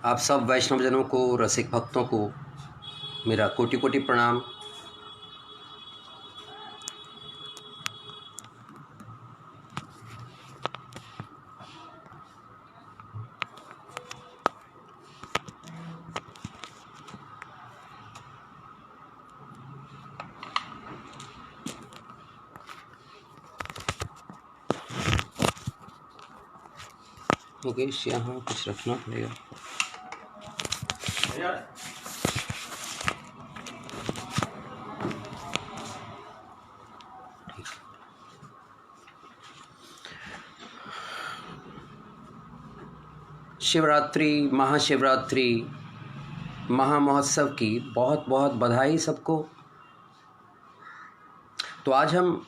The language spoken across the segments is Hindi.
आप सब वैष्णवजनों को, रसिक भक्तों को मेरा कोटि कोटि प्रणाम। योगेश, यहाँ कुछ रखना पड़ेगा। शिवरात्रि, महाशिवरात्रि महामहोत्सव की बहुत बहुत बधाई सबको। तो आज हम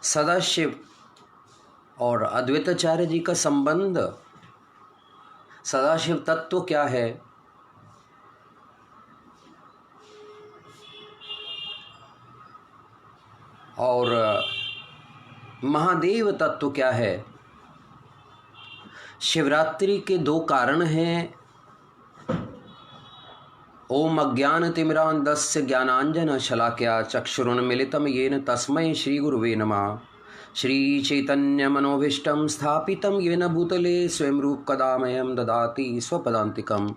सदाशिव और अद्वैताचार्य जी का संबंध, सदाशिव तत्व क्या है, और महादेव तत्व क्या है। शिवरात्रि के दो कारण हैं। ओम अज्ञानतिमिरान्धस्य ज्ञानांजन शलाकया चक्षुरुन्मीलितं येन तस्मै श्रीगुरुवे नमः। श्रीचैतन्यमनोभीष्टं स्थापितं येन भूतले स्वयं रूपकदामयं ददाति स्वपदान्तिकं।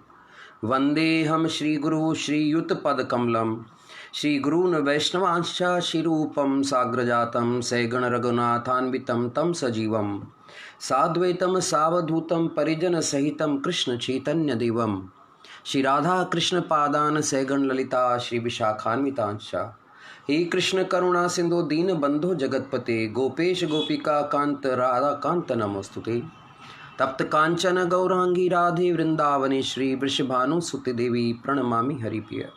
वन्देऽहं श्रीगुरुः श्रीयुतपदकमलं। श्रीगुरून् वैष्णवांश्च श्रीरूपं साग्रजातं सैगणरघुनाथान्वितं तं सजीवं साद्वैतं सावधूतं परिजनसहितं कृष्णचैतन्यदेवं। श्री राधा कृष्ण पादान सैगण ललिता श्री विशाखान्वितांश। हे कृष्ण करुणा सिंधु दीन बंधु जगतपते गोपेश गोपिका कांत राधा कांत नमोस्तुते। तप्त कांचन गौरांगी राधे वृंदावनेश्वरी वृषभानुसुते देवी प्रणमामि हरिप्रिय।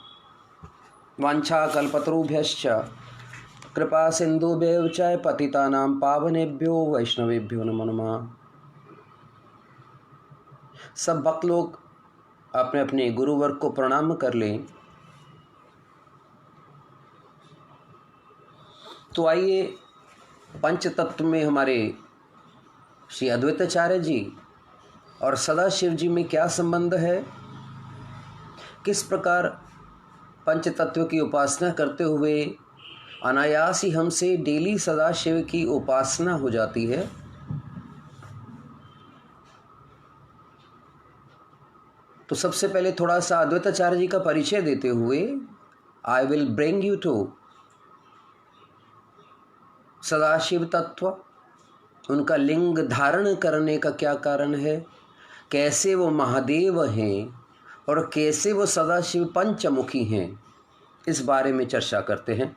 वांछा कल्पतरुभ्यश्च कृपा सिंधुभ्यः च पतितानां पावनेभ्यो वैष्णवेभ्यो नमो नमः। सब भक्त लोग अपने अपने गुरुवर्ग को प्रणाम कर लें। तो आइए, पंच तत्व में हमारे श्री अद्वैताचार्य जी और सदाशिव जी में क्या संबंध है, किस प्रकार पंच तत्व की उपासना करते हुए अनायास ही हमसे डेली सदाशिव की उपासना हो जाती है। तो सबसे पहले थोड़ा सा अद्वैताचार्य जी का परिचय देते हुए I will bring you to Sadashiv तत्व, उनका लिंग धारण करने का क्या कारण है, कैसे वो महादेव हैं और कैसे वो सदाशिव पंचमुखी हैं, इस बारे में चर्चा करते हैं।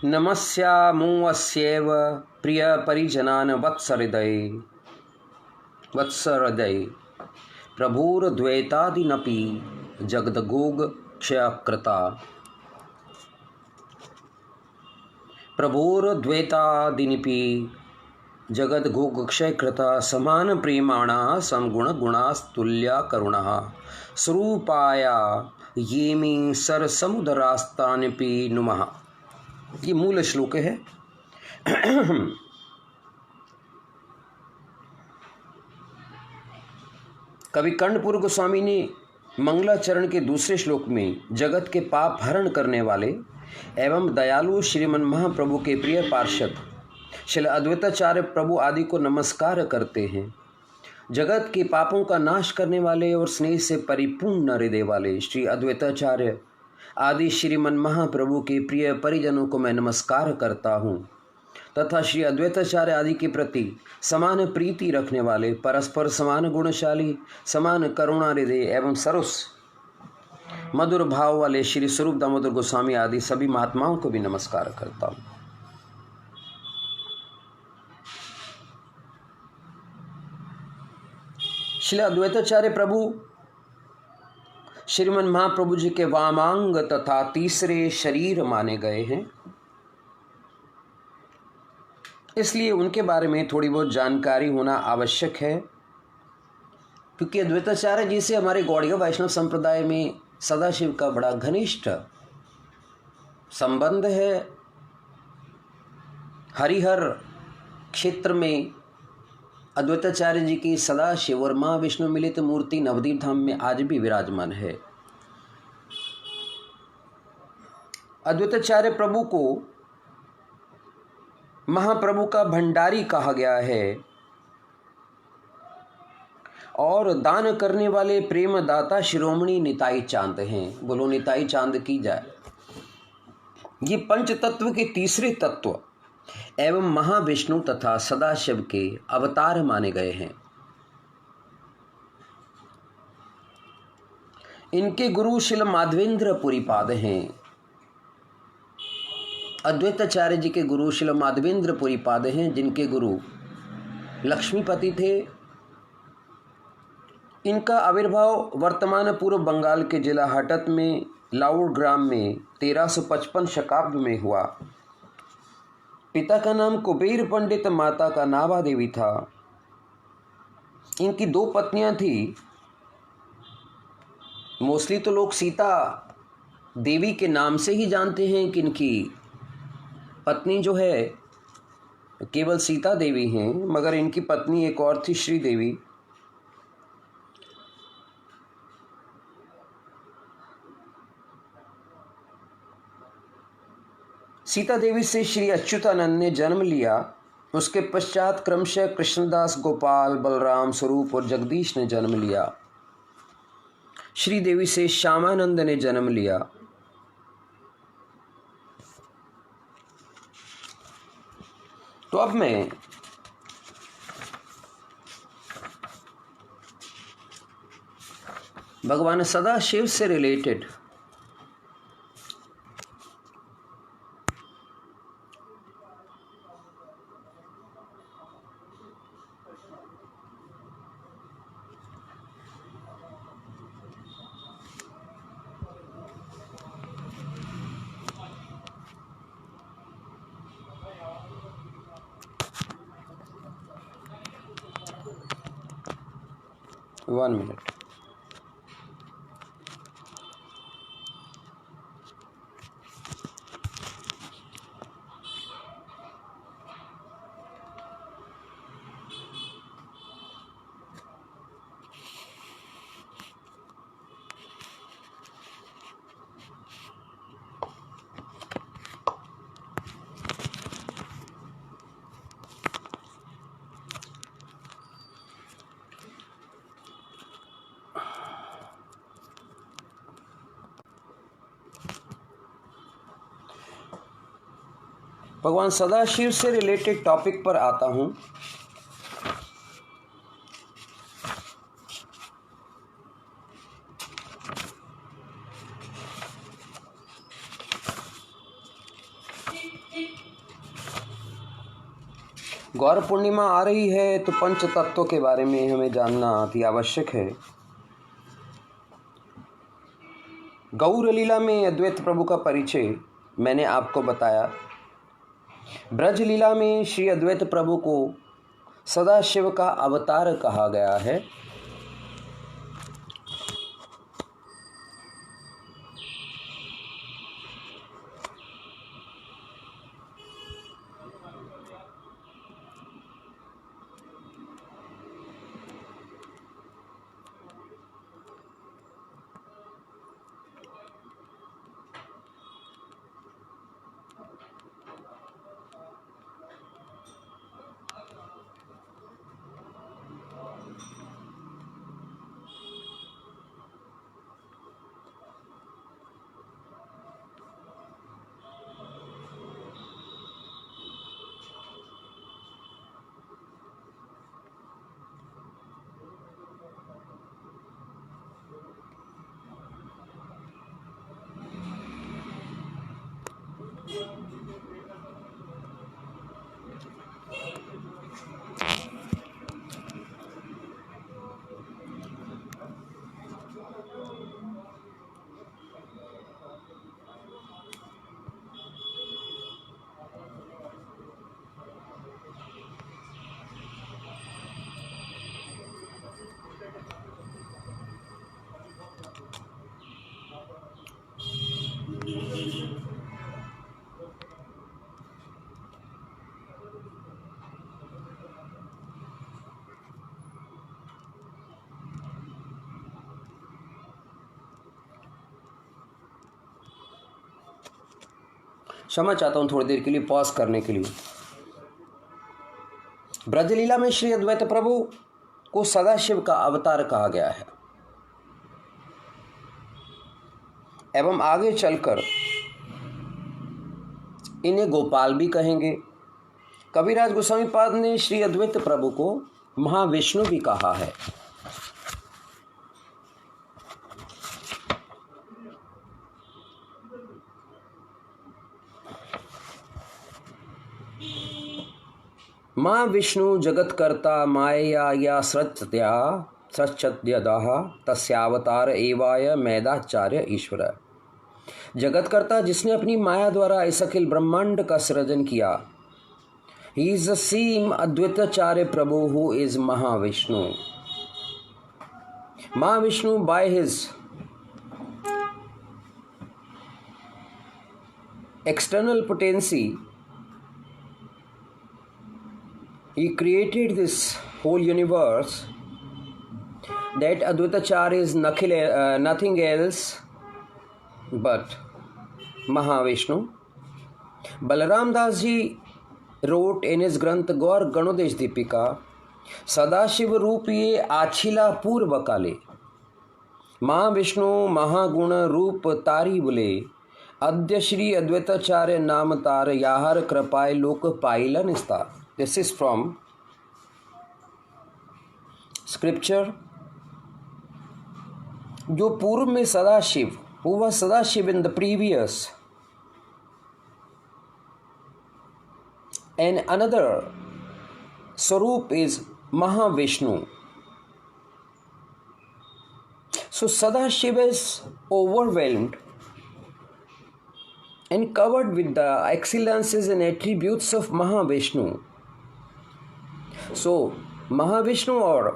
नमस्यामोऽस्यैव प्रिय परिजनान् वत्सहृदये प्रभुर्द्वैतादिनपि जगद्गोगक्षयकृता। प्रभुर्द्वैतादिनिपि जगद्गोगक्षयकृता समान प्रेमाणा समगुण गुणास्तुल्या करुणः स्वरूपाया येमि सरसमुदरास्तानिपि नुमः। ये मूल श्लोक है। कवि कर्णपुर गोस्वामी ने मंगलाचरण के दूसरे श्लोक में जगत के पाप हरण करने वाले एवं दयालु श्रीमन महाप्रभु के प्रिय पार्षद श्री अद्वैताचार्य प्रभु आदि को नमस्कार करते हैं। जगत के पापों का नाश करने वाले और स्नेह से परिपूर्ण हृदय वाले श्री अद्वैताचार्य आदि श्रीमन महाप्रभु के प्रिय परिजनों को मैं नमस्कार करता हूँ तथा श्री अद्वैताचार्य आदि के प्रति समान प्रीति रखने वाले, परस्पर समान गुणशाली, समान करुणा हृदय एवं सरस मधुर भाव वाले श्री स्वरूप दामोदर गोस्वामी आदि सभी महात्माओं को भी नमस्कार करता हूँ। श्री अद्वैताचार्य प्रभु श्रीमन महाप्रभु जी के वामांग तथा तीसरे शरीर माने गए हैं, इसलिए उनके बारे में थोड़ी बहुत जानकारी होना आवश्यक है, क्योंकि अद्वैताचार्य जी से हमारे गौड़ीय वैष्णव संप्रदाय में सदाशिव का बड़ा घनिष्ठ संबंध है। हरिहर क्षेत्र में अद्वैताचार्य जी की सदाशिव और माँ विष्णु मिलित मूर्ति नवदीप धाम में आज भी विराजमान है। अद्वैताचार्य प्रभु को महाप्रभु का भंडारी कहा गया है और दान करने वाले प्रेम दाता शिरोमणि निताई चांद हैं। बोलो निताई चांद की जाए। ये पंच तत्व के तीसरे तत्व एवं महाविष्णु तथा सदाशिव के अवतार माने गए हैं। इनके गुरु श्रील माधवेंद्र पुरीपाद हैं। अद्वैताचार्य जी के गुरु श्रील माधवेंद्र पुरीपाद हैं, जिनके गुरु लक्ष्मीपति थे। इनका आविर्भाव वर्तमान पूर्व बंगाल के जिला हटत में लाउड ग्राम में 1355 शकाब्द में हुआ। पिता का नाम कुबेर पंडित, माता का नाभा देवी था। इनकी 2 पत्नियां थी। मोस्टली तो लोग सीता देवी के नाम से ही जानते हैं कि इनकी पत्नी जो है केवल सीता देवी हैं, मगर इनकी पत्नी एक और थी, श्री देवी। सीता देवी से श्री अच्युतानंद ने जन्म लिया। उसके पश्चात क्रमशः कृष्णदास, गोपाल, बलराम, स्वरूप और जगदीश ने जन्म लिया। श्री देवी से श्यामानंद ने जन्म लिया। तो अब मैं भगवान सदाशिव से रिलेटेड वन मिनट। भगवान सदाशिव से रिलेटेड टॉपिक पर आता हूं। गौर पूर्णिमा आ रही है तो पंच तत्वों के बारे में हमें जानना अति आवश्यक है। गौर लीला में अद्वैत प्रभु का परिचय मैंने आपको बताया। ब्रज लीला में श्री अद्वैत प्रभु को सदाशिव का अवतार कहा गया है। क्षमा चाहता हूँ थोड़ी देर के लिए पॉज करने के लिए। ब्रजलीला में श्री अद्वैत प्रभु को सदाशिव का अवतार कहा गया है एवं आगे चलकर इन्हें गोपाल भी कहेंगे। कविराज गोस्वामी पाद ने श्री अद्वैत प्रभु को महाविष्णु भी कहा है। महाविष्णु जगत्कर्ता माया या सृच्छत्यदः तस्यावतार एवाय मैदाचार्य ईश्वर। जगतकर्ता जिसने अपनी माया द्वारा इस अखिल ब्रह्मांड का सृजन किया, he is the same Advaitacharya Prabhu who is Mahavishnu. Mahavishnu by his external potency, he created this whole universe. That Advaitacharya is nothing else but Mahavishnu. Balaram Das ji wrote in his Granth Gaur Ganodesh Deepika, Sadashiv रूप ये आछिला पूर्व काले, महाविष्णु महागुण रूप तारी बुले, अद्य श्री अद्वैताचार्य नाम तार, याहर कृपाय लोक pylon स्तार। This is from scripture. जो पूर्व में Sadashiv, who was Sadashiv in the previous, and another स्वरूप is Mahavishnu. So Sadashiva is overwhelmed and covered with the excellences and attributes of Mahavishnu. So Mahavishnu or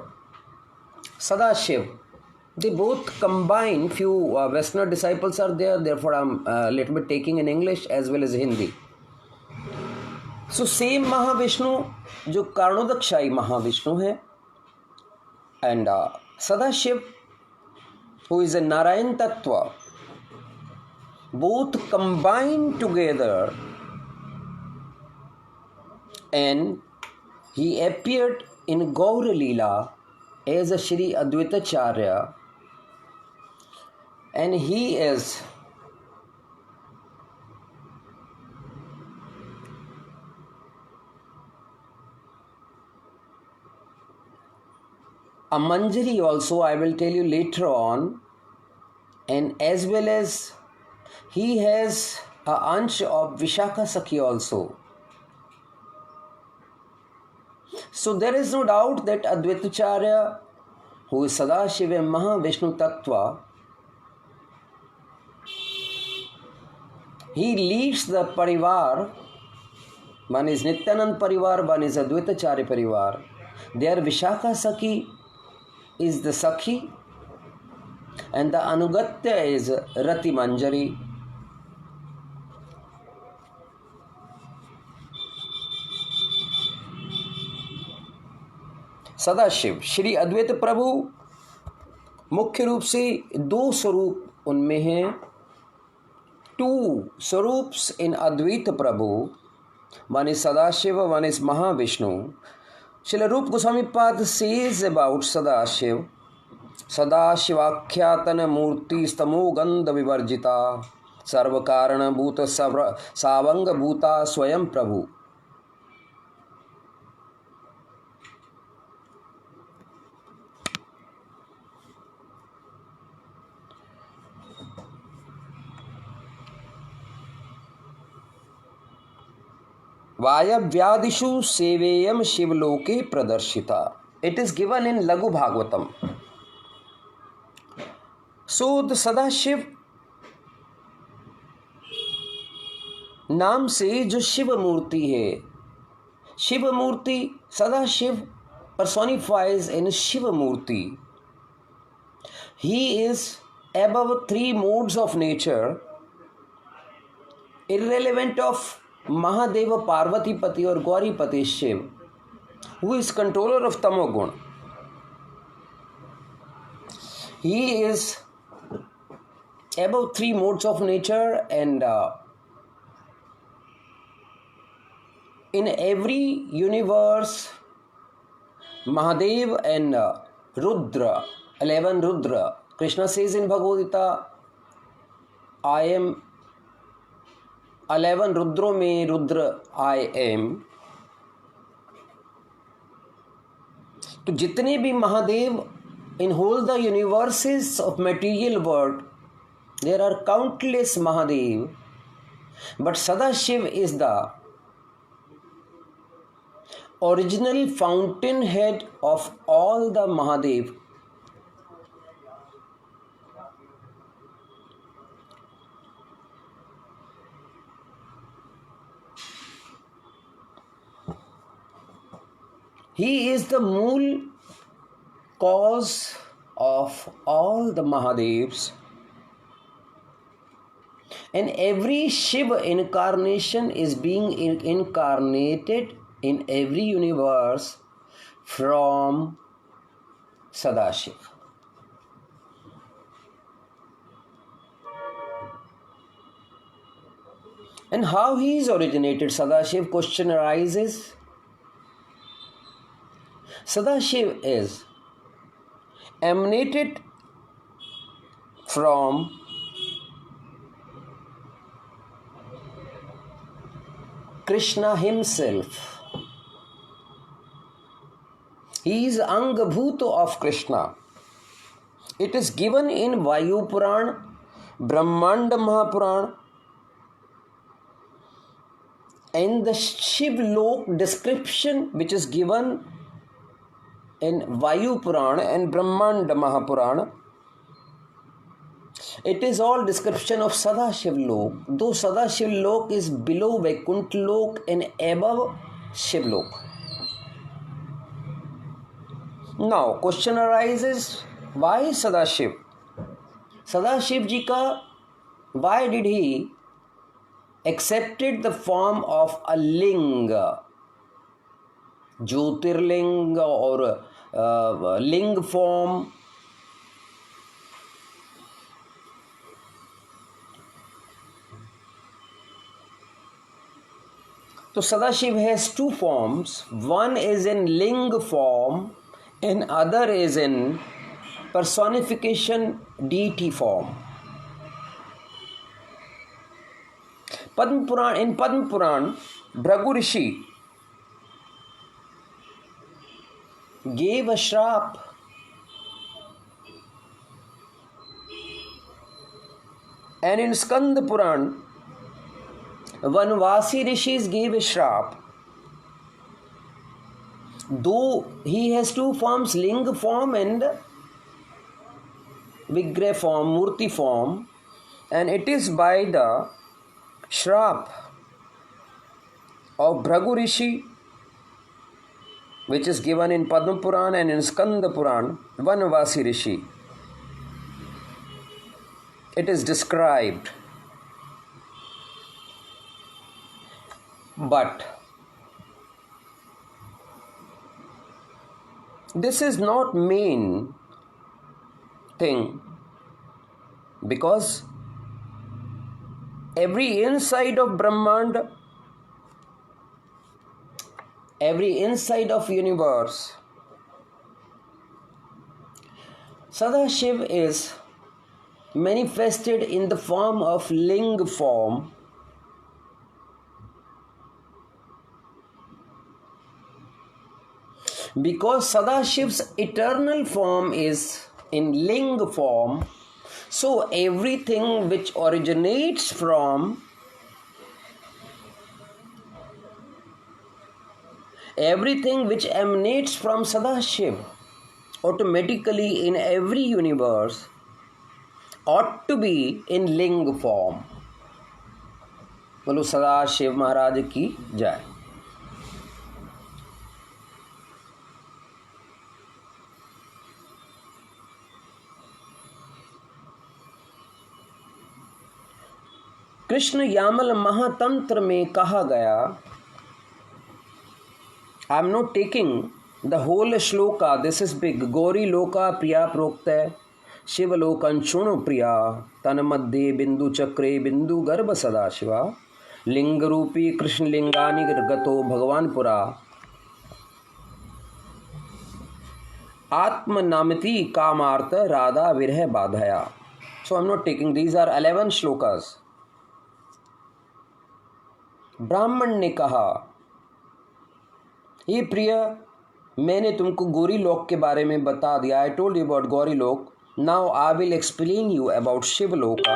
Sadashiv, they both combine. Few Western disciples are there, therefore I'm little bit taking in English as well as Hindi. So same Mahavishnu जो कारणोदकशाही महाविष्णु है, and Sadashiv who is a Narayan tattva, both combine together and he appeared in Gaur lila as a Shri Advaitacharya, and he is a Manjari also, I will tell you later on, and as well as he has a ansh of Vishakha Sakhi also. So there is no doubt that Advaitacharya, who is Sadashiva Mahavishnu Tattva, he leads the Parivar. One is Nityanand Parivar, one is Advaitacharya Parivar. Their Vishakha Sakhi is the Sakhi and the Anugatya is Rati Manjari. Sadashiv Shri Advaita Prabhu मुख्य रूप से दो स्वरूप उनमें हैं। Two swarups in Advaita Prabhu, one is Sadashiv, one is Mahavishnu. Srila Rupa Goswami Pad says about Sadashiv, Sadashivakhyatan Murti Stamo Gandha Vivarjita Sarva Karana Bhuta Savanga Bhuta Swayam Prabhu. वायव्यादिषु सेवेयम शिवलोके प्रदर्शिता. It is given in Laghu Bhagavatam. So the Sadashiv नाम से जो शिव मूर्ति है, शिव मूर्ति, Sadashiv personifies in Shiva Murti. He is above three modes of nature, irrelevant of Mahadeva Parvati Pati or Gauri Pati Shiv, who is controller of Tamogun. He is above three modes of nature, and In every universe, Mahadev and Rudra, 11 Rudra, Krishna says in Bhagavad Gita, I am 11 रुद्रों में रुद्र I am. तो जितने भी Mahadev in whole the universes of material world, there are countless Mahadev, but Sadashiv is the original fountainhead of all the Mahadev. He is the mool cause of all the Mahadevs, and every Shiva incarnation is being incarnated in every universe from Sadashiv. And how he is originated, Sadashiv, question arises. Sadashiv is emanated from Krishna himself. He is Angabhuto of Krishna. It is given in Vayu Puran, Brahmanda Mahapuran, and the Shiv Lok description which is given in Vayu Purana and Brahmanda Mahapurana. It is all description of Sadashiv Lok, though Sadashiv Lok is below Vaikuntha Lok and above Shiv Lok. Now, question arises, why Sadashiv? Sadashiv ji ka, why did he accepted the form of a linga, Jyotirlinga or ling form? So Sadashiv has two forms. One is in ling form and other is in personification deity form. In Padma Puran, Bhrigu Rishi gave a shrap. And in Skanda Puran, Vanvasi Rishis gave a shrap. Though he has two forms, Linga form and Vigraha form, Murti form, and it is by the shrap of Bhrigu Rishi, which is given in Padma Puran and in Skanda Puran, Vanvasi Rishi. It is described. But this is not main thing, because every inside of Brahmanda, every inside of universe, Sadashiv is manifested in the form of Ling form, because Sadashiv's eternal form is in Ling form. So everything which originates from, everything which emanates from Sadashiv automatically in every universe ought to be in Ling form. बोलो सदाशिव महाराज की जय. कृष्ण यामल महातंत्र में कहा गया, I am not taking the whole shloka, this is big. गौरी लोका प्रिया प्रोक्त है, शिवलोकन शुणु प्रिया, तन मध्य बिंदु चक्रे बिंदु गर्भ सदाशिवा, लिंग रूपी कृष्ण लिंगानि गतो भगवान पुरा आत्म नामति कामार्थ राधा विरह बाधया. So I'm not taking, these are 11 shlokas. ब्राह्मण ने कहा, ये प्रिय, मैंने तुमको गौरी लोक के बारे में बता दिया. I told you about Gauri लोक. Now I will explain you about Shivaloka.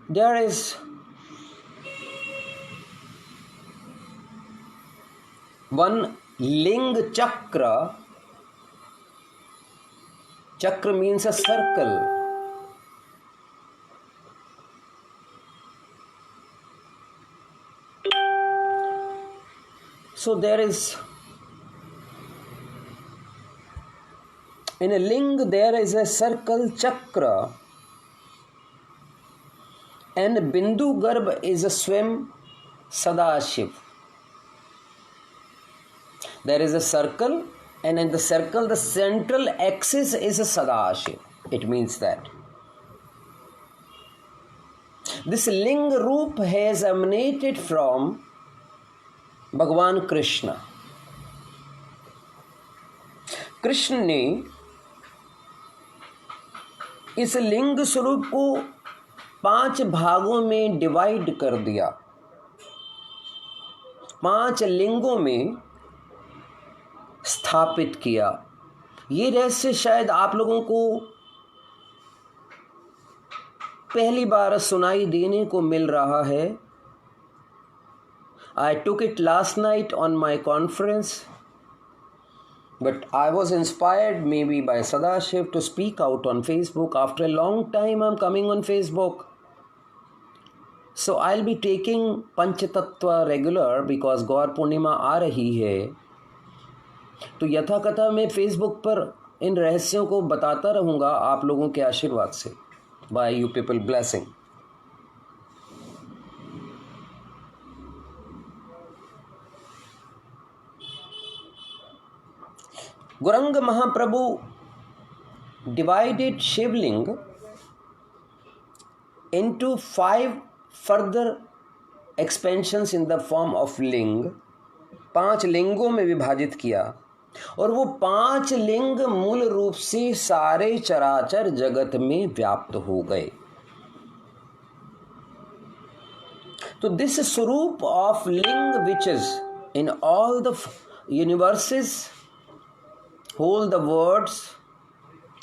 There is one ling chakra. Chakra means a circle. So there is, in a ling there is a circle chakra, and Bindu Garbh is a swim Sadashiv. There is a circle, and in the circle the central axis is a Sadashiv. It means that this ling roop has emanated from भगवान कृष्ण. कृष्ण ने इस लिंग स्वरूप को 5 भागों में डिवाइड कर दिया. 5 लिंगों में स्थापित किया. ये रहस्य शायद आप लोगों को पहली बार सुनाई देने को मिल रहा है. I took it last night on my conference, but I was inspired maybe by Sadashiv to speak out on Facebook. After a long time I'm coming on Facebook. So I'll be taking Panchatattva regular because Gaur Purnima आ रही है. तो यथा कथा मैं Facebook पर इन रहस्यों को बताता रहूँगा आप लोगों के आशीर्वाद से. By you people blessing. Gauranga Mahaprabhu divided Shivling into 5 further expansions in the form of ling. 5 लिंगों में विभाजित किया, और वो 5 लिंग मूल रूप से सारे चराचर जगत में व्याप्त हो गए. तो this स्वरूप of ling which is in all the universes, hold the words,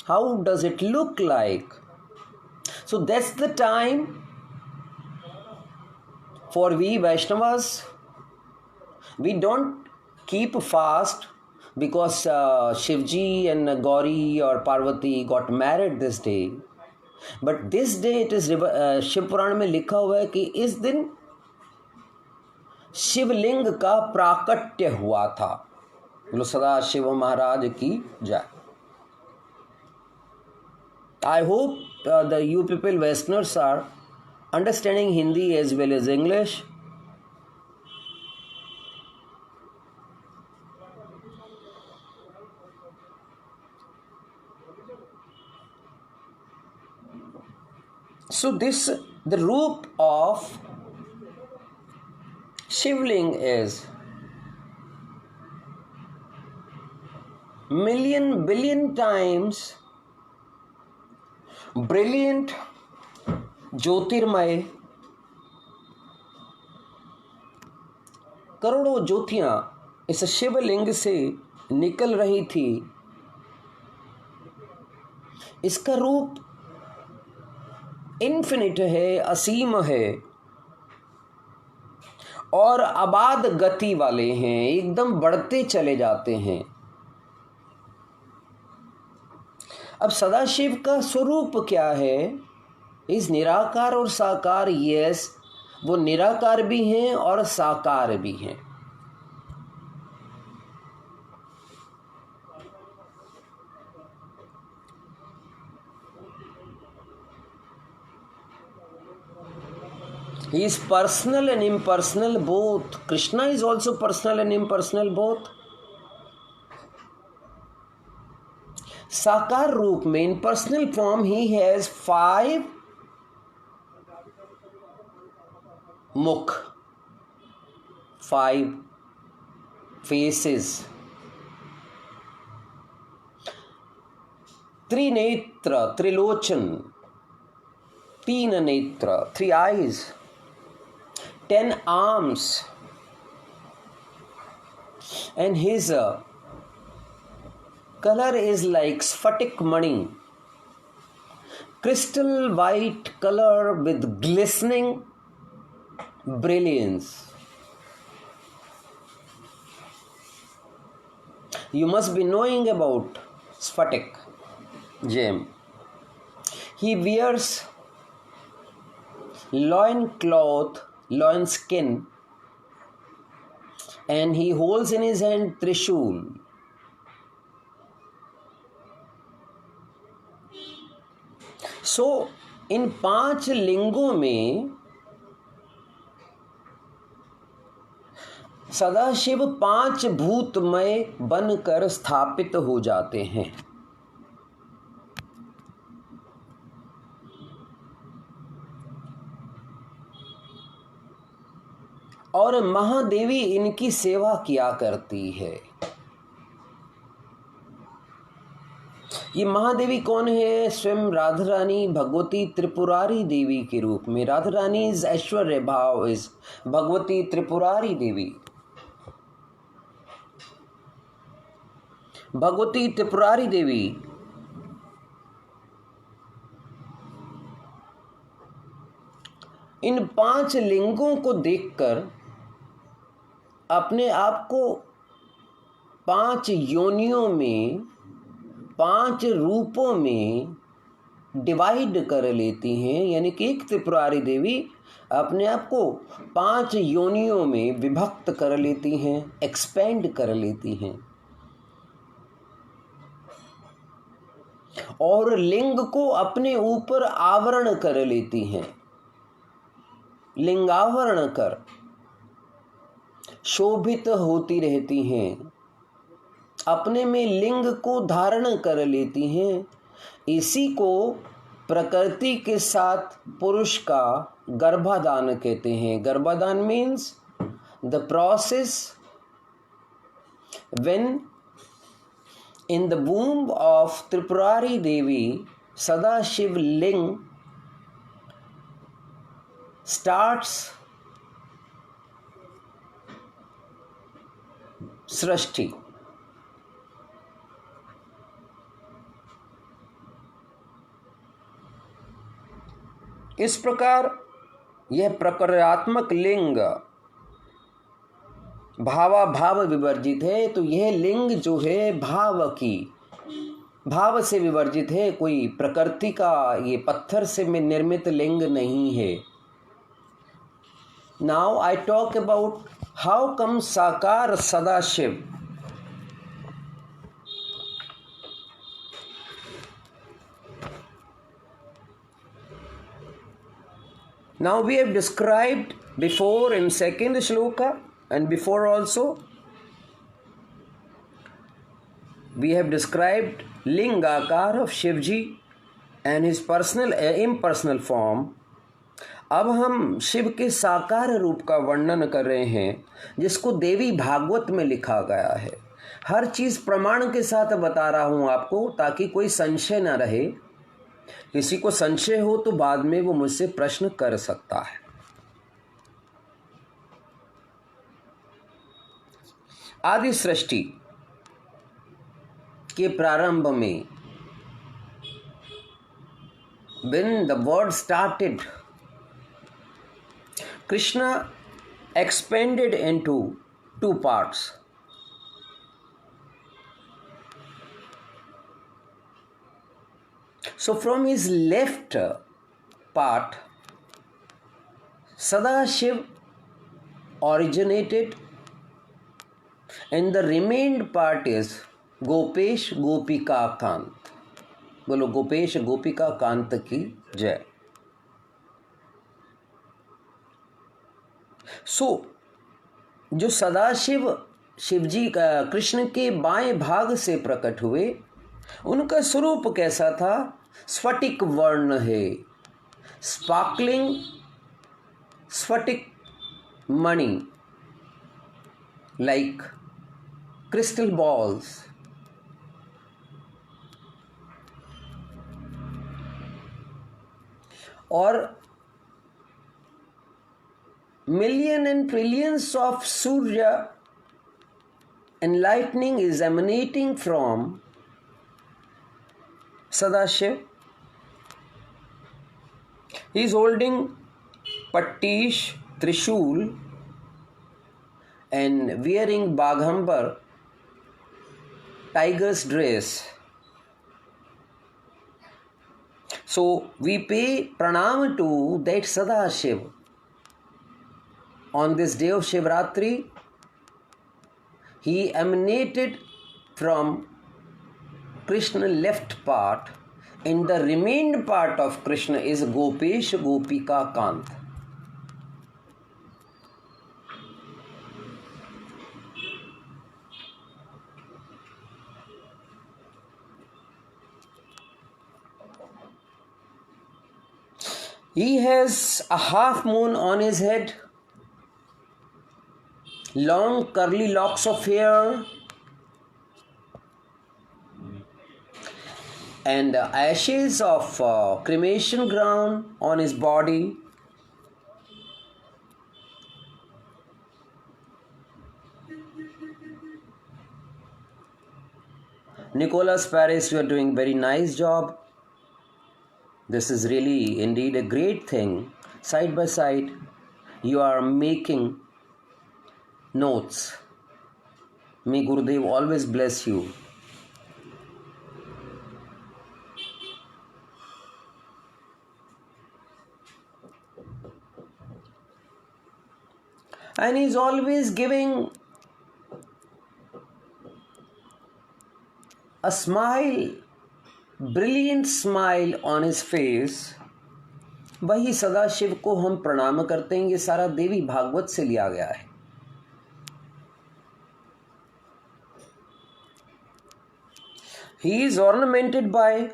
how does it look like? So that's the time for we Vaishnavas. We don't keep fast because Shivji and Gauri or Parvati got married this day. But this day it is Shiv पुराण में लिखा हुआ है कि इस दिन शिवलिंग का प्राकट्य हुआ था. बोलो सदा शिव महाराज की जय. I hope the you people Westerners are understanding Hindi as well as English. So the root of Shivling is million billion times brilliant ज्योतिर्मय. करोड़ों ज्योतियां इस शिवलिंग से निकल रही थी. इसका रूप इन्फिनिट है, असीम है, और अबाध गति वाले हैं, एकदम बढ़ते चले जाते हैं. अब सदाशिव का स्वरूप क्या है? इस निराकार और साकार. यस, वो निराकार भी हैं और साकार भी हैं. He is personal and impersonal both. Krishna is also personal and impersonal both. साकार रूप में, in personal form, he has 5 मुख, 5 faces, त्रिनेत्र, त्रिलोचन, 3 नेत्र, 3 eyes, 10 arms, and his color is like sphatic money, crystal white color with glistening brilliance. You must be knowing about sphatic gem. He wears loin cloth, loin skin, and he holds in his hand Trishul. So, इन 5 लिंगों में सदाशिव 5 भूतमय बनकर स्थापित हो जाते हैं। और महादेवी इनकी सेवा किया करती है। ये महादेवी कौन है? स्वयं राधा रानी भगवती त्रिपुरारी देवी के रूप में। राधा रानी इज ऐश्वर्य भाव, इज भगवती त्रिपुरारी देवी। भगवती त्रिपुरारी देवी इन 5 लिंगों को देखकर अपने आप को 5 योनियों में, 5 रूपों में डिवाइड कर लेती हैं। यानी कि एक त्रिपुरारी देवी अपने आप को 5 योनियों में विभक्त कर लेती हैं, एक्सपेंड कर लेती हैं, और लिंग को अपने ऊपर आवरण कर लेती हैं। लिंगावरण कर शोभित होती रहती हैं, अपने में लिंग को धारण कर लेती हैं। इसी को प्रकृति के साथ पुरुष का गर्भाधान कहते हैं। गर्भाधान means the process when in the womb of Tripurari Devi Sadashiv linga starts सृष्टि। इस प्रकार यह प्रकृत्यात्मक लिंग भावाभाव विवर्जित है। तो यह लिंग जो है भाव से विवर्जित है। कोई प्रकृति का ये पत्थर से में निर्मित लिंग नहीं है। Now I talk about how come Sakar Sadashiv Now we have described before in second shloka and before also we have described Lingakar of Shivji and his personal impersonal form. अब हम शिव के साकार रूप का वर्णन कर रहे हैं, जिसको देवी भागवत में लिखा गया है। हर चीज़ प्रमाण के साथ बता रहा हूँ आपको, ताकि कोई संशय न रहे। किसी को संशय हो तो बाद में वो मुझसे प्रश्न कर सकता है। आदि सृष्टि के प्रारंभ में when the word started, Krishna expanded into 2 parts. So from his left part, Sadashiv originated, and the remained part is Gopesh Gopika Kant. बोलो गोपेश गोपिका कांत की जय। सो जो सदाशिव शिवजी का कृष्ण के बाएं भाग से प्रकट हुए, उनका स्वरूप कैसा था? स्फटिक वर्ण है, स्पार्कलिंग स्फटिक money like crystal balls, or million and trillions of Surya and lightning is emanating from Sadashiv. He is holding Pattish, Trishul and wearing Baghambar, tiger's dress. So we pay pranam to that Sadashiv. On this day of Shivratri, he emanated from Krishna left part, and the remained part of Krishna is Gopesh Gopika Kant. He has a half moon on his head, long curly locks of hair, and ashes of cremation ground on his body. Nicholas Paris, you are doing very nice job. This is really indeed a great thing. Side by side, you are making notes. May Gurudev always bless you. And he's always giving a smile, brilliant smile on his face. वही सदाशिव को हम प्रणाम करते हैं. ये सारा देवी भागवत से लिया गया है. He is ornamented by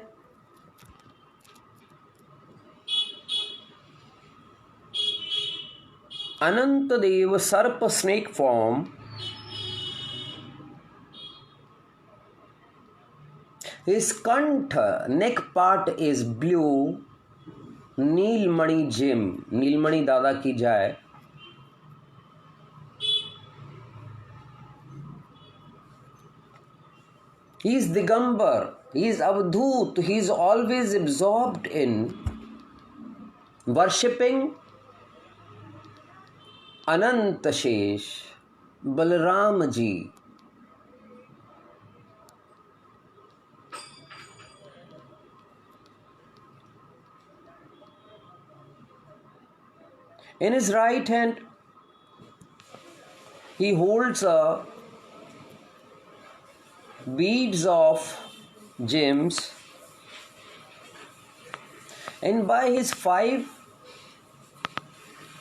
Anantadev Sarpa snake form. His kantha, neck part is blue. Neelmani gem. Neelmani Dada ki jai. He is Digambar. He is Avadhut. He is always absorbed in worshipping Anantashesh, Balaram ji. In his right hand, he holds beads of gems, and by his 5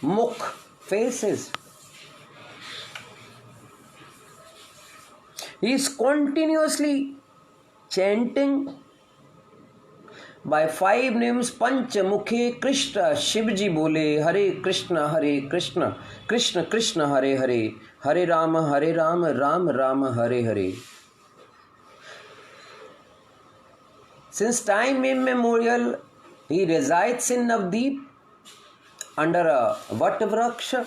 mukh faces, he is continuously chanting by 5 names. Panchamukhe Krishna Shivji bole Hare Krishna Krishna Krishna Hare Hare, Hare Rama Ram Rama Hare Hare. Since time immemorial, he resides in Navdeep under a Vatvraksha,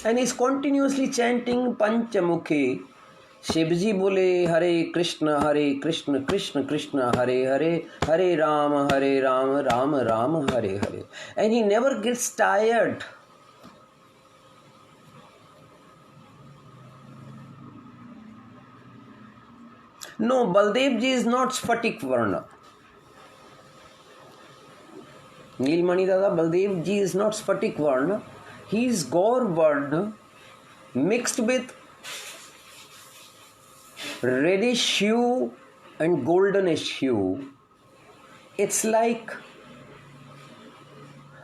and is continuously chanting Panchamukhe Shivji bole Hare Krishna Krishna Krishna Hare Hare, Hare Rama Ram Rama Hare Hare. And he never gets tired. No, Baldev ji is not Sphatik Varna. Neelmani Dada, Baldev ji is not Sphatik Varna. He is Gaur Varna mixed with reddish hue and goldenish hue. It's like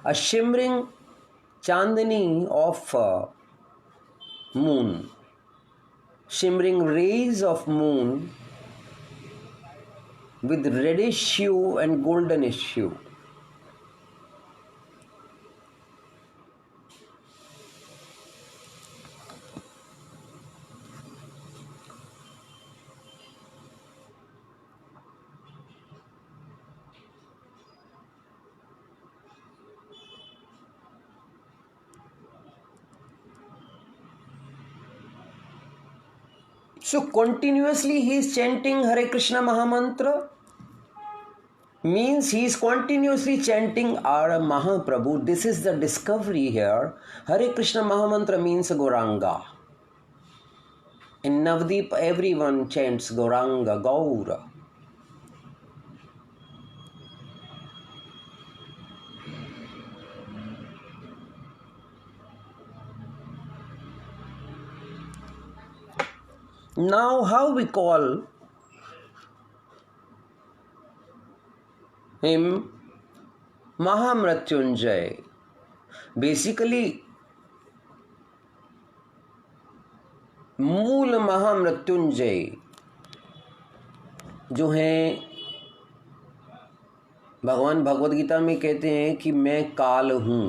a shimmering chandani of moon, shimmering rays of moon with reddish hue and goldenish hue. So continuously he is chanting Hare Krishna Mahamantra, means he is continuously chanting our Mahaprabhu. This is the discovery here. Hare Krishna Mahamantra means Gauranga. In Navdeep, everyone chants Gauranga, Gaura. Now, how we call him Mahamrityunjay? Basically, मूल महामृत्युंजय जो हैं भगवान भगवद गीता में कहते हैं कि मैं काल हूं।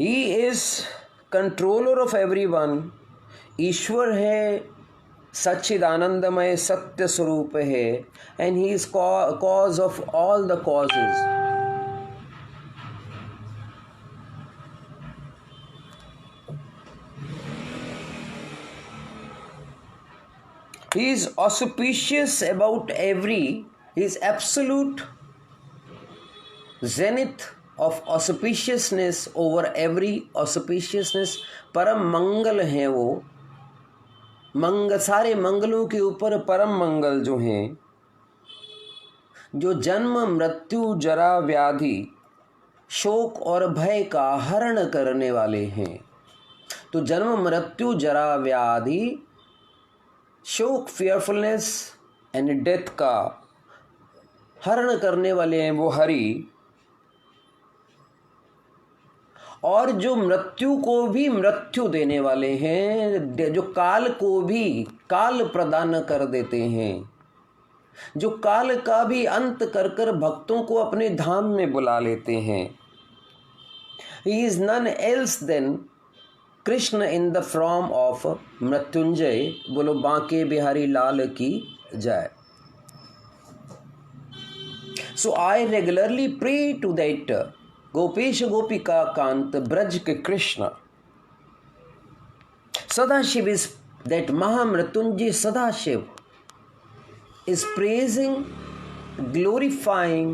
He is controller of everyone. ईश्वर है, सच्चिदानंदमय सत्य स्वरूप है, and he is cause of all the causes. He is auspicious about every, he is absolute zenith of auspiciousness over every auspiciousness। परम मंगल हैं वो, सारे मंगलों के ऊपर परम मंगल जो हैं, जो जन्म मृत्यु जरा व्याधि शोक और भय का हरण करने वाले हैं। तो जन्म मृत्यु जरा व्याधि शोक, फियरफुलनेस एंड डेथ का हरण करने वाले हैं वो हरि। और जो मृत्यु को भी मृत्यु देने वाले हैं, जो काल को भी काल प्रदान कर देते हैं, जो काल का भी अंत कर कर भक्तों को अपने धाम में बुला लेते हैं। He is none else than Krishna in the form of Mrityunjay. बोलो बांके बिहारी लाल की जय। So I regularly pray to that Gopesh Gopika Kant Braj के Krishna. Sadashiv is that Mahamrityunjay Sadashiv is praising, glorifying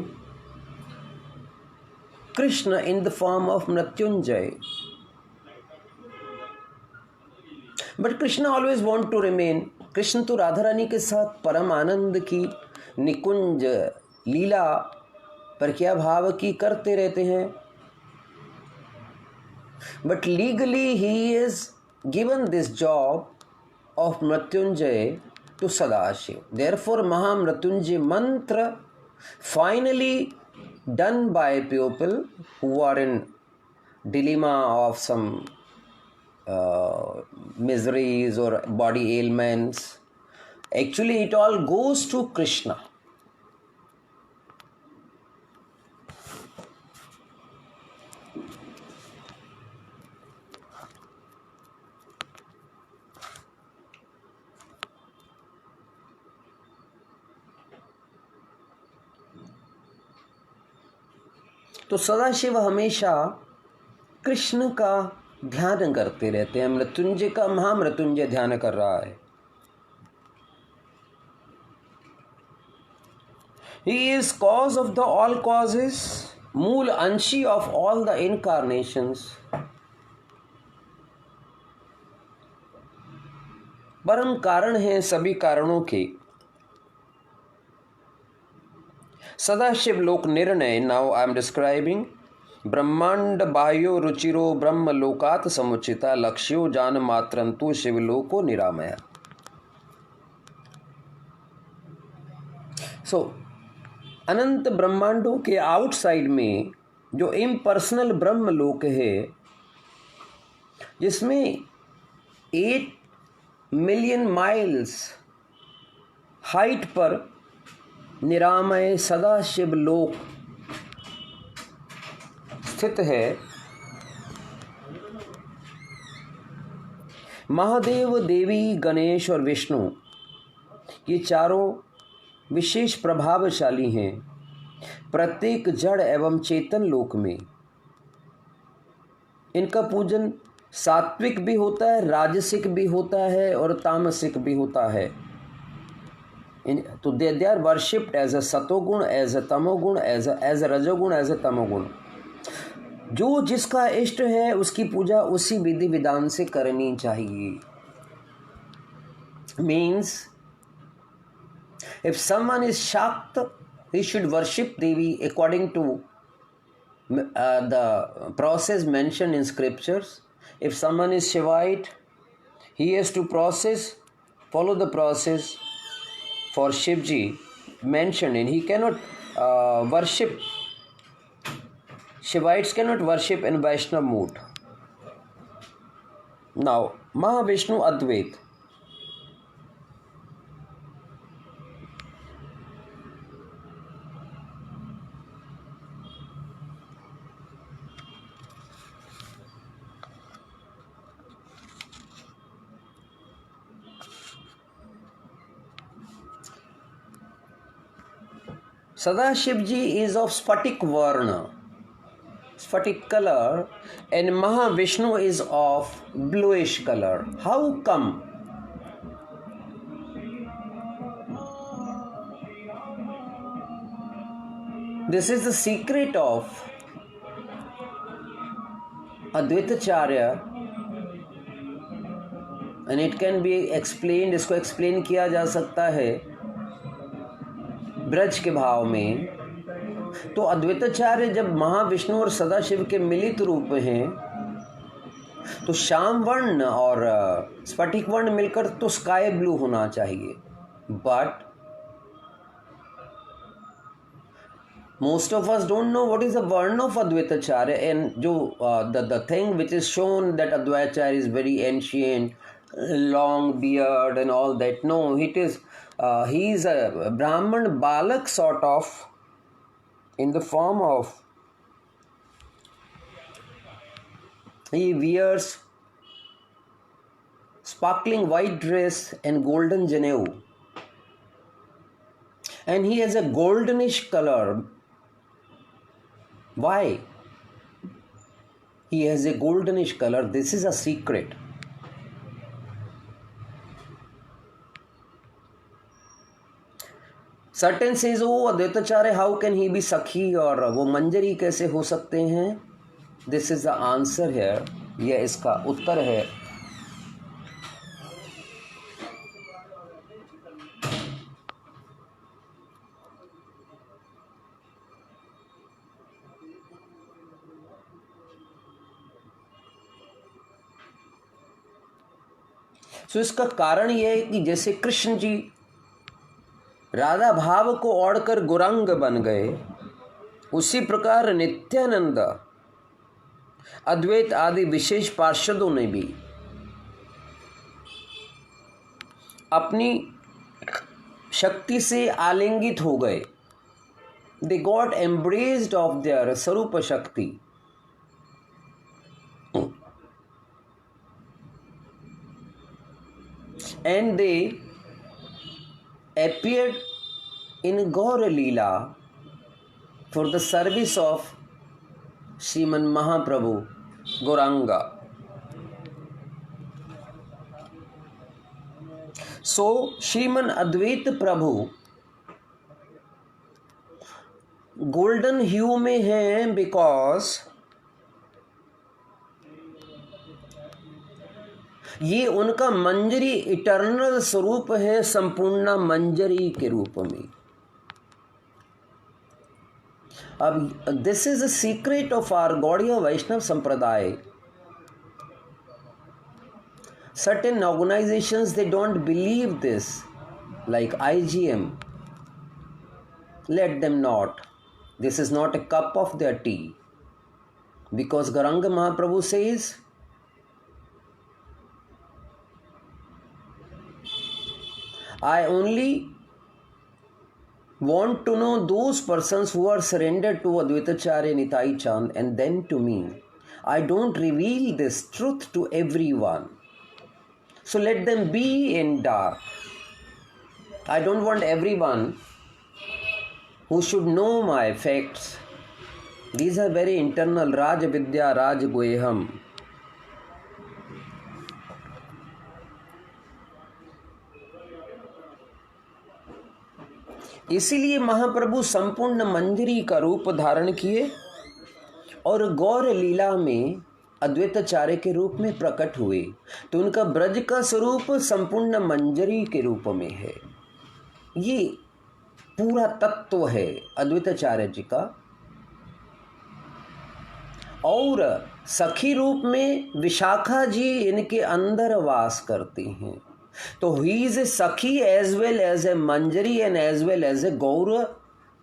Krishna in the form of Mrityunjay. But Krishna always want to remain. Krishna तो राधा रानी के साथ परम आनंद की निकुंज लीला पर क्या भाव की करते रहते हैं। But legally he is given this job of Mrityunjay to Sadashiv. Therefore, Mahamrityunjay mantra finally done by people who are in dilemma of some miseries or body ailments. Actually, it all goes to Krishna. तो सदाशिव हमेशा कृष्ण का ध्यान करते रहते हैं। मृत्युंजय का महामृत्युंजय ध्यान कर रहा है। He is cause of the all causes, मूल अंशी of all the incarnations, परम कारण है सभी कारणों के। सदाशिव लोक निर्णय। नाउ आई एम डिस्क्राइबिंग ब्रह्मांड बाह्यो रुचिरो ब्रह्म लोकात समुचिता लक्ष्यो जान मात्रंतु शिवलोको निरामया। सो अनंत ब्रह्मांडों के आउटसाइड में जो इम्पर्सनल ब्रह्म लोक है, जिसमें 8 मिलियन माइल्स हाइट पर निरामय सदाशिव लोक स्थित है। महादेव, देवी, गणेश और विष्णु ये चारों विशेष प्रभावशाली हैं प्रत्येक जड़ एवं चेतन लोक में। इनका पूजन सात्विक भी होता है, राजसिक भी होता है और तामसिक भी होता है। तो they are worshipped as a satoguna, as अ तमोगुण, एज अ रजोगुण, एज अ तमोगुण। जो जिसका इष्ट है उसकी पूजा उसी विधि विधान से करनी चाहिए। Means if someone is Shakt, he should worship Devi according to the process mentioned in scriptures. If someone is Shivite, he has to follow the process for Shivji mentioned in. He cannot worship, Shivites cannot worship in Vaishnava mood. Now, Mahavishnu Advait. Sadashivji is of Spatik Varna, Spatik color, and Mahavishnu is of bluish color. How come? This is the secret of Advaitacharya, and it can be explained, इसको explain किया जा सकता है ब्रज के भाव में। तो अद्वैताचार्य जब महाविष्णु और सदाशिव के मिलित रूप हैं तो श्याम वर्ण और स्फटिक वर्ण मिलकर तो स्काई ब्लू होना चाहिए। But most of us don't know what is the varna of Advaitacharya, and the thing which is shown that Advaitacharya is very ancient, long beard and all that. No, it is he is a Brahman balak sort of, in the form of he wears sparkling white dress and golden janeau, and he has a goldenish color. Why? He has a goldenish color. This is a secret. Certain says, oh, Advaitacharya, how can he be Sakhi, और वो मंजरी कैसे हो सकते हैं? This is the answer here. यह इसका उत्तर है। इसका कारण यह है कि जैसे कृष्ण जी राधा भाव को ओढ़कर गौरांग बन गए, उसी प्रकार नित्यानंद, अद्वैत आदि विशेष पार्षदों ने भी अपनी शक्ति से आलिंगित हो गए। They got embraced of their स्वरूप शक्ति। And they appeared in Gaura Leela for the service of Sriman Mahaprabhu Gauranga. So Sriman Advait Prabhu golden hue में हैं because ये उनका मंजरी इटर्नल स्वरूप है, संपूर्ण मंजरी के रूप में। अब this is the secret of our Gaudiya Vaishnava sampradaya. Certain organizations, they don't believe this, like IGM. Let them not. This is not a cup of their tea. Because Gauranga Mahaprabhu says, I only want to know those persons who are surrendered to Advaitacharya Nitai Chand and then to me. I don't reveal this truth to everyone. So let them be in dark. I don't want everyone who should know my facts. These are very internal. Raj Vidya Raj Goeham. इसीलिए महाप्रभु संपूर्ण मंजरी का रूप धारण किए और गौर लीला में अद्वैताचार्य के रूप में प्रकट हुए। तो उनका ब्रज का स्वरूप संपूर्ण मंजरी के रूप में है। ये पूरा तत्व है अद्वैताचार्य जी का। और सखी रूप में विशाखा जी इनके अंदर वास करती हैं। तो ही is a sakhi as well as a manjari and as well as a Gaur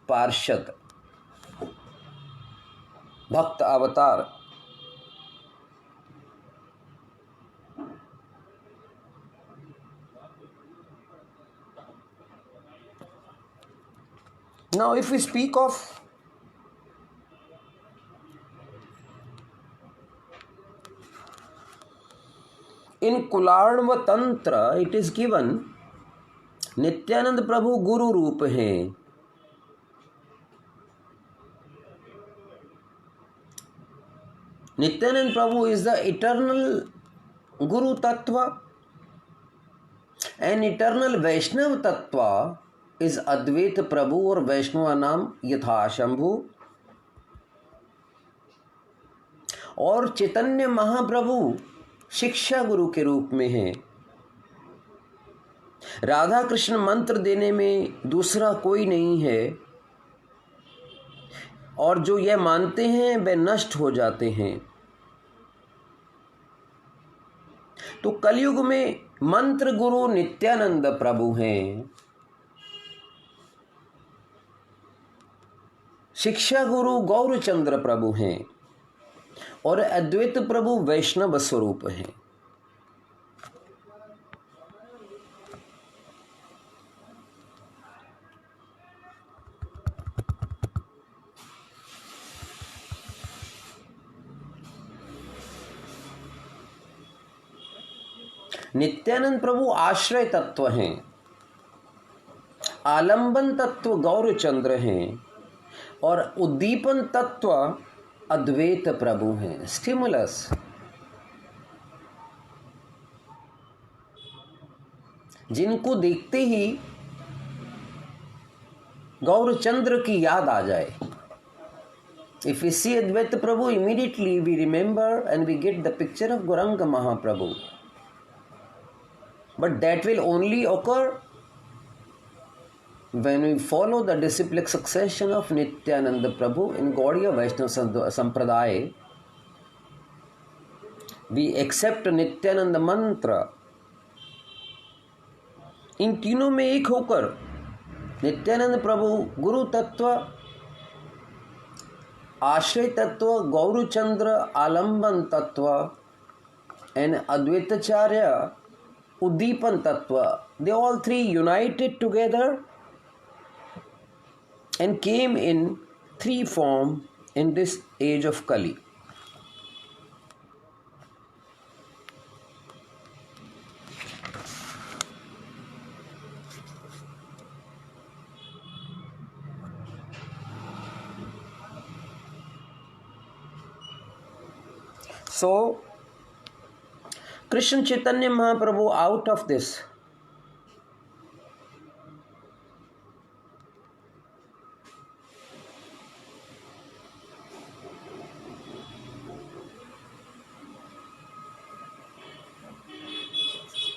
parshad, bhakta अवतार। Now if we speak of in कुलार्णव तंत्र, it is given नित्यानंद प्रभु गुरु रूप हैं। नित्यानंद प्रभु is the eternal गुरु तत्व and eternal वैष्णव तत्व is अद्वैत प्रभु और वैष्णव नाम यथा शंभु। और चैतन्य महाप्रभु शिक्षा गुरु के रूप में है। राधा कृष्ण मंत्र देने में दूसरा कोई नहीं है, और जो यह मानते हैं वे नष्ट हो जाते हैं। तो कलयुग में मंत्र गुरु नित्यानंद प्रभु हैं, शिक्षा गुरु गौरचंद्र प्रभु हैं और अद्वैत प्रभु वैष्णव स्वरूप हैं। नित्यानंद प्रभु आश्रय तत्व हैं, आलंबन तत्व गौरचंद्र हैं और उद्दीपन तत्व अद्वैत प्रभु हैं, स्टिमुलस। जिनको देखते ही गौरचंद्र की याद आ जाए। If we see Advaita Prabhu, immediately we remember and we get the picture of Gauranga Mahaprabhu. But that will only occur when we follow the disciplic succession of Nityananda Prabhu in Gaudiya Vaishnava Sampradaya. We accept Nityanand मंत्र। इन तीनों में एक होकर नित्यानंद प्रभु गुरु तत्व, आश्रय तत्व, गौरचंद्र आलंबन तत्व एंड अद्वैताचार्य उद्दीपन तत्व, they all three united together and came in three form in this age of Kali. So, Krishna Chaitanya Mahaprabhu out of this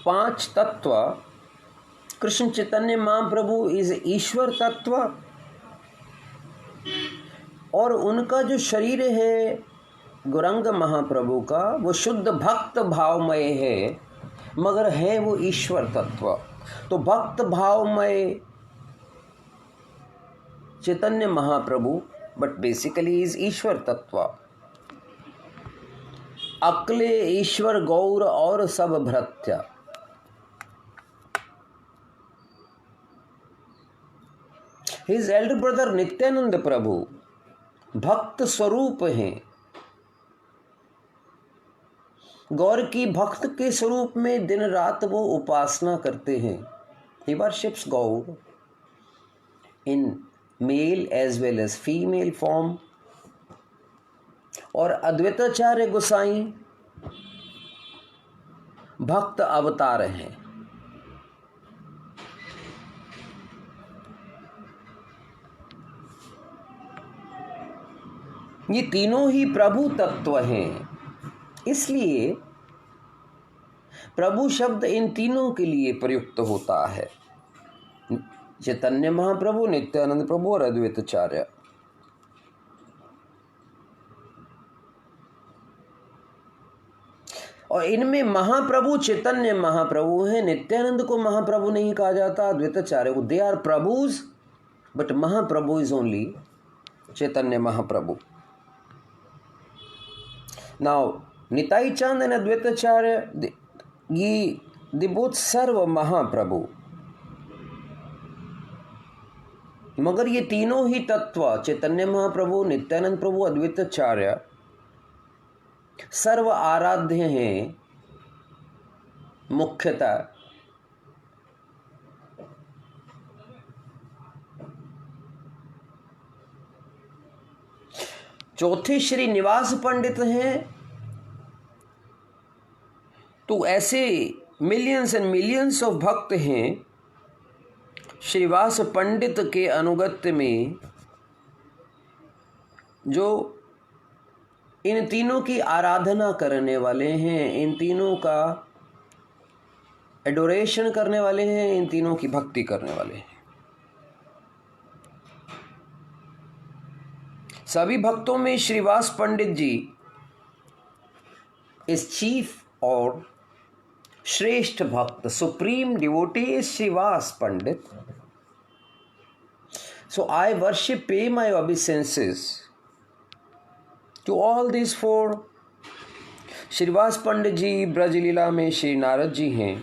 पांच तत्व, कृष्ण चैतन्य महाप्रभु इज ईश्वर तत्व और उनका जो शरीर है गौरंग महाप्रभु का वो शुद्ध भक्त भावमय है, मगर है वो ईश्वर तत्व। तो भक्त भावमय Chaitanya Mahaprabhu but basically is ईश्वर तत्व। अकले ईश्वर गौर और सब भृत्य। हिज एल्डर ब्रदर नित्यानंद प्रभु भक्त स्वरूप हैं। गौर की भक्त के स्वरूप में दिन रात वो उपासना करते हैं। He worships Gaur in male as well as female form। और अद्वैताचार्य गोसाई भक्त अवतार हैं। ये तीनों ही प्रभु तत्व हैं, इसलिए प्रभु शब्द इन तीनों के लिए प्रयुक्त होता है। चैतन्य महाप्रभु, नित्यानंद प्रभु और अद्वैताचार्य। और इनमें महाप्रभु चैतन्य महाप्रभु हैं। नित्यानंद को महाप्रभु नहीं कहा जाता, अद्वैताचार्य को। They are prabhus but Mahaprabhu is only Chaitanya Mahaprabhu. Now Nitai Chand and Advaitacharya, ये बोथ सर्व महाप्रभु। मगर ये तीनों ही तत्व, चैतन्य महाप्रभु, नित्यानंद प्रभु, अद्वैताचार्य, सर्व आराध्य हैं मुख्यतः। चौथे श्रीनिवास पंडित हैं। तो ऐसे मिलियंस एंड मिलियंस ऑफ भक्त हैं श्रीवास पंडित के अनुगत्य में, जो इन तीनों की आराधना करने वाले हैं, इन तीनों का एडोरेशन करने वाले हैं, इन तीनों की भक्ति करने वाले हैं। सभी भक्तों में श्रीवास पंडित जी इज चीफ और श्रेष्ठ भक्त। Supreme devotee is Shrivas Pandit. So I worship, पे माई obeisances to all these four। Shrivas पंडित जी ब्रज लीला में श्री नारद जी हैं।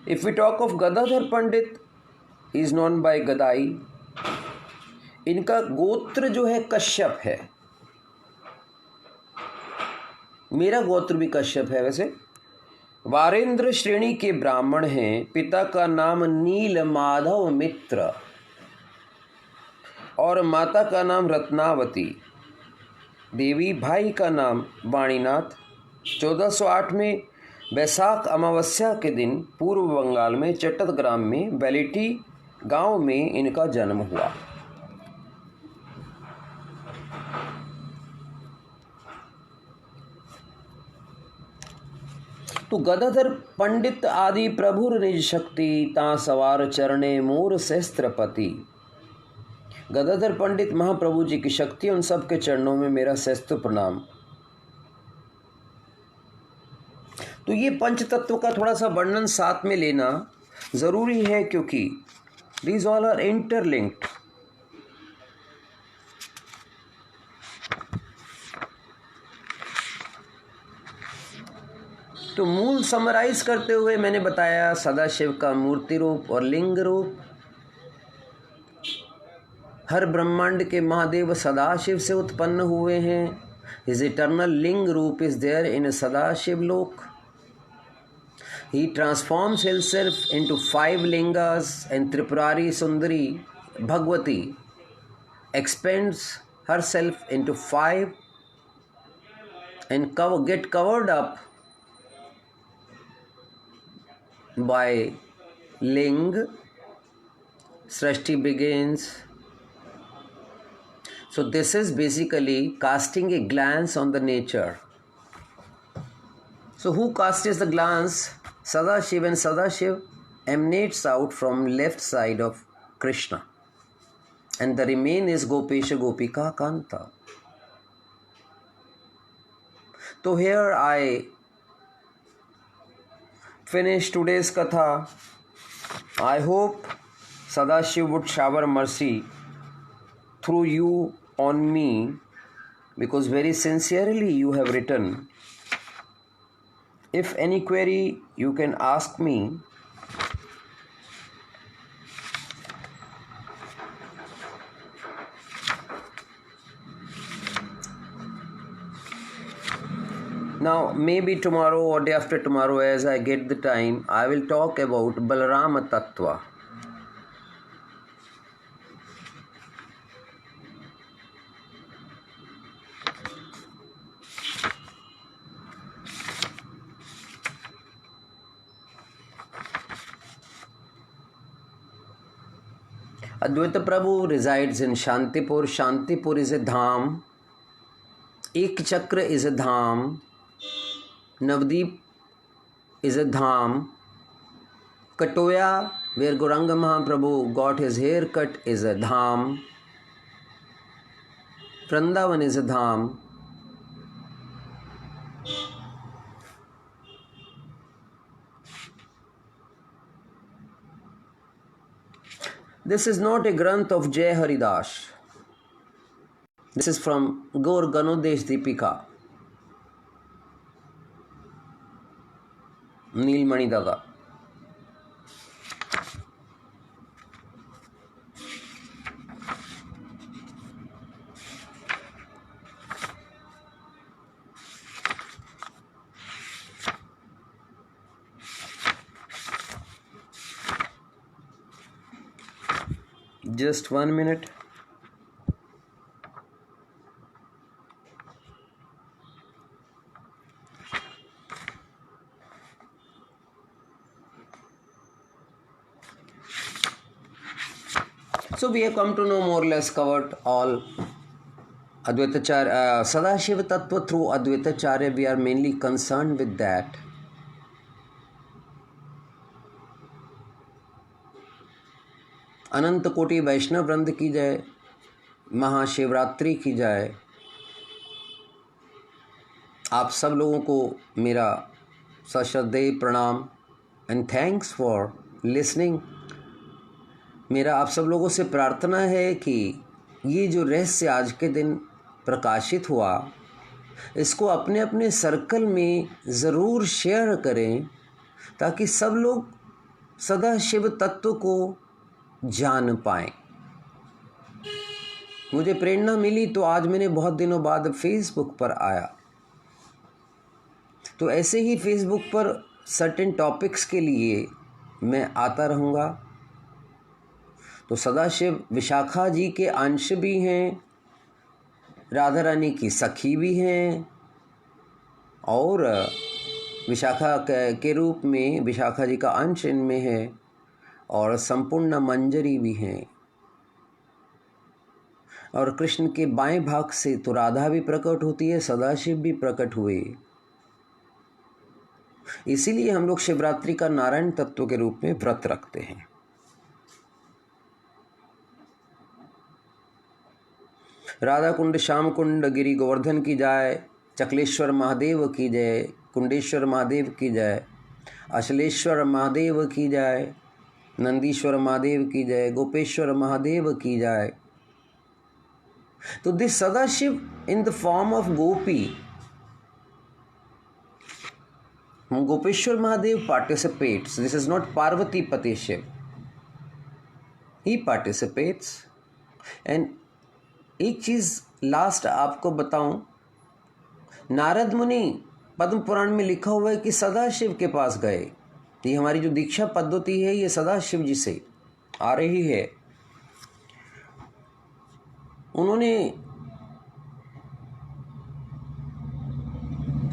If we talk of Gadadhar Pandit, is known by Gadai. इनका गोत्र जो है कश्यप है। मेरा गोत्र भी कश्यप है वैसे। वारेंद्र श्रेणी के ब्राह्मण हैं। पिता का नाम नील माधव मित्र और माता का नाम रत्नावती देवी। भाई का नाम वाणीनाथ। 1408 में वैशाख अमावस्या के दिन पूर्व बंगाल में चट्टग्राम में बेलिटी गांव में इनका जन्म हुआ। तो गदाधर पंडित आदि प्रभुर निज शक्ति, ता सवार चरणे मोर शस्त्रपति। गदाधर पंडित महाप्रभु जी की शक्ति, उन सब के चरणों में मेरा शस्त्र प्रणाम। तो ये पंच तत्व का थोड़ा सा वर्णन साथ में लेना जरूरी है, क्योंकि दीज ऑल आर इंटरलिंक्ड। तो मूल समराइज करते हुए मैंने बताया सदाशिव का मूर्ति रूप और लिंग रूप। हर ब्रह्मांड के महादेव सदाशिव से उत्पन्न हुए हैं। हिज इटर्नल लिंग रूप is there in Sadashiv lok. He transforms himself into 5 lingas and Tripurari Sundari Bhagavati expands herself into 5 and get covered up by ling. Srishti begins. So this is basically casting a glance on the nature. So who casts the glance? Sadashiv, and Sadashiv emanates out from left side of Krishna, and the remain is Gopesha Gopika Kanta. So here I finish today's katha. I hope Sadashiv would shower mercy through you on me, because very sincerely you have written. If any query you can ask me. Now maybe tomorrow or day after tomorrow, as I get the time, I will talk about Balarama Tattva. Advaita Prabhu resides in Shantipur. Shantipur is a dham. Ek Chakra is a dham. Navdeep is a dham. Katoya, where Gauranga Mahaprabhu got his hair cut, is a dham. Vrindavan is a dham. This is not a Granth of Jai Haridas. This is from Gaur Ganodesh Deepika. Neelmani Dada. Just 1 minute. So we have come to know more or less covered all Advaitacharya, Sadashiva Tattva through Advaitacharya. We are mainly concerned with that. अनंत कोटि वैष्णव वृंद की जय, महाशिवरात्रि की जय। आप सब लोगों को मेरा सश्रद्धेय प्रणाम एंड थैंक्स फॉर लिसनिंग। मेरा आप सब लोगों से प्रार्थना है कि ये जो रहस्य आज के दिन प्रकाशित हुआ, इसको अपने अपने सर्कल में ज़रूर शेयर करें ताकि सब लोग सदा शिव तत्व को जान पाएं। मुझे प्रेरणा मिली तो आज मैंने बहुत दिनों बाद फेसबुक पर आया। तो ऐसे ही फेसबुक पर सर्टेन टॉपिक्स के लिए मैं आता रहूँगा। तो सदाशिव विशाखा जी के अंश भी हैं, राधा रानी की सखी भी हैं और विशाखा के रूप में विशाखा जी का अंश इनमें है और संपूर्ण मंजरी भी हैं। और कृष्ण के बाएं भाग से तो राधा भी प्रकट होती है, सदाशिव भी प्रकट हुए। इसीलिए हम लोग शिवरात्रि का नारायण तत्व के रूप में व्रत रखते हैं। राधा कुंड, श्याम कुंड, गिरी गोवर्धन की जय, चकलेश्वर महादेव की जय, कुंडेश्वर महादेव की जय, अचलेश्वर महादेव की जय, नंदीश्वर महादेव की जय, गोपेश्वर महादेव की जय। तो this Sadashiv in the form of Gopi, Gopeshwar Mahadev participates. This is not Parvati Pati Shiv. He participates. And एक चीज़ लास्ट आपको बताऊं, नारद मुनि पद्म पुराण में लिखा हुआ है कि सदाशिव के पास गए। ये हमारी जो दीक्षा पद्धति है ये सदाशिव जी से आ रही है। उन्होंने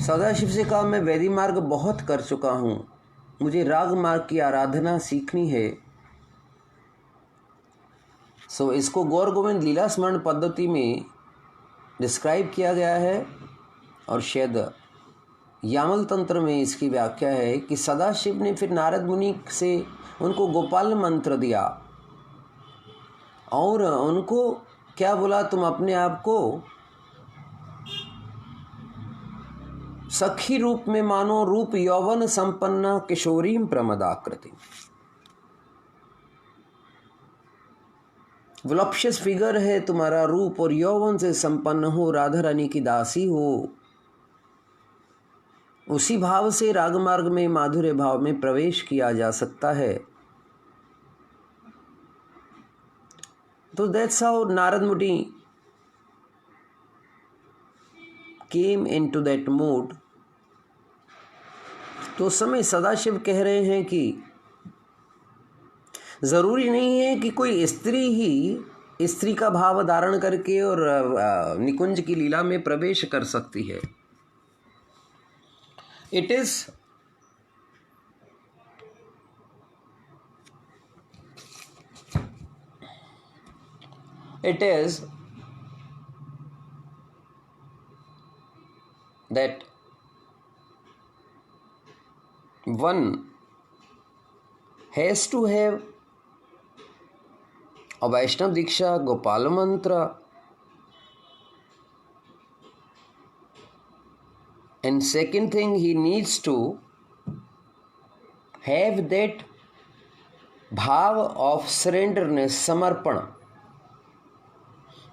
सदाशिव से कहा, मैं वैदिक मार्ग बहुत कर चुका हूँ, मुझे राग मार्ग की आराधना सीखनी है। सो इसको गौर गोविंद लीला स्मरण पद्धति में डिस्क्राइब किया गया है और शायद यामल तंत्र में इसकी व्याख्या है कि सदाशिव ने फिर नारद मुनि से उनको गोपाल मंत्र दिया और उनको क्या बोला, तुम अपने आप को सखी रूप में मानो, रूप यौवन संपन्ना किशोरीम प्रमदाकृति। वलप्शियस फिगर है तुम्हारा रूप और यौवन से संपन्न हो, राधा रानी की दासी हो। उसी भाव से राग मार्ग में माधुर्य भाव में प्रवेश किया जा सकता है। तो दैट्स हाउ नारद मुनि केम इनटू दैट मूड। तो उस समय सदाशिव कह रहे हैं कि ज़रूरी नहीं है कि कोई स्त्री ही स्त्री का भाव धारण करके और निकुंज की लीला में प्रवेश कर सकती है। It is It is that one has to have a Vaishnav Diksha, Gopala Mantra, and second thing, he needs to have that bhav of surrenderness, samarpana.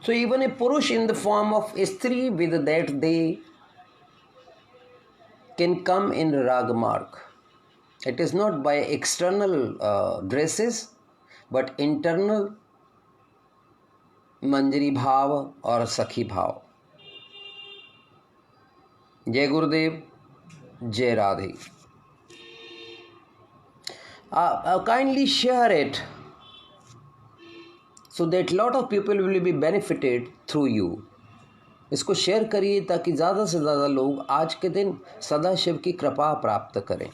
So even a Purush in the form of a Stri, with that they can come in Ragamarg. It is not by external dresses, but internal Manjari Bhav or Sakhi Bhav. Jai Gurudev, Jai Radhe. Kindly share it so that lot of people will be benefited through you. इसको शेयर करिए ताकि ज़्यादा से ज़्यादा लोग आज के दिन सदाशिव की कृपा प्राप्त करें.